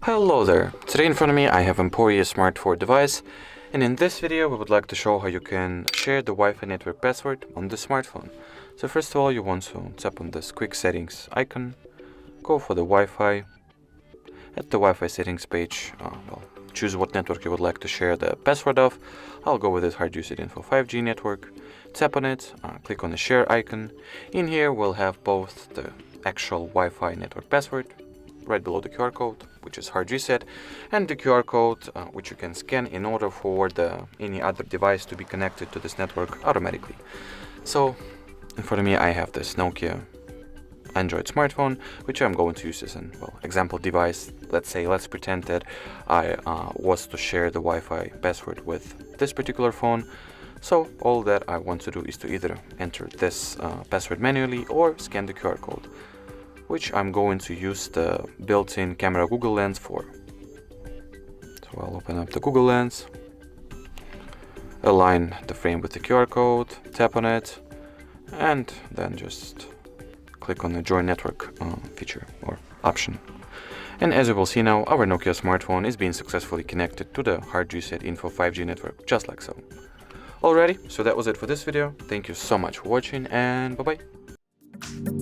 Hello there! Today in front of me I have EMPORIA Smart 4 device, and in this video we would like to show how you can share the Wi-Fi network password on the smartphone. So first of all, you want to tap on this quick settings icon, go for the Wi-Fi. At the Wi-Fi settings page, choose what network you would like to share the password of. I'll go with this HardReset.Info 5G network. Tap on it, click on the share icon. In here we'll have both the actual Wi-Fi network password right below the QR code, which is hard reset, and the QR code which you can scan in order for any other device to be connected to this network automatically. So in front of me I have this Nokia Android smartphone, which I'm going to use as an example device. Let's pretend that I was to share the Wi-Fi password with this particular phone. So all that I want to do is to either enter this password manually or scan the QR code, which I'm going to use the built-in camera Google Lens for. So I'll open up the Google Lens, align the frame with the QR code, tap on it, and then just click on the Join Network feature or option. And as you will see now, our Nokia smartphone is being successfully connected to the HardReset.Info 5G network, just like so. Alrighty, so that was it for this video. Thank you so much for watching, and bye-bye.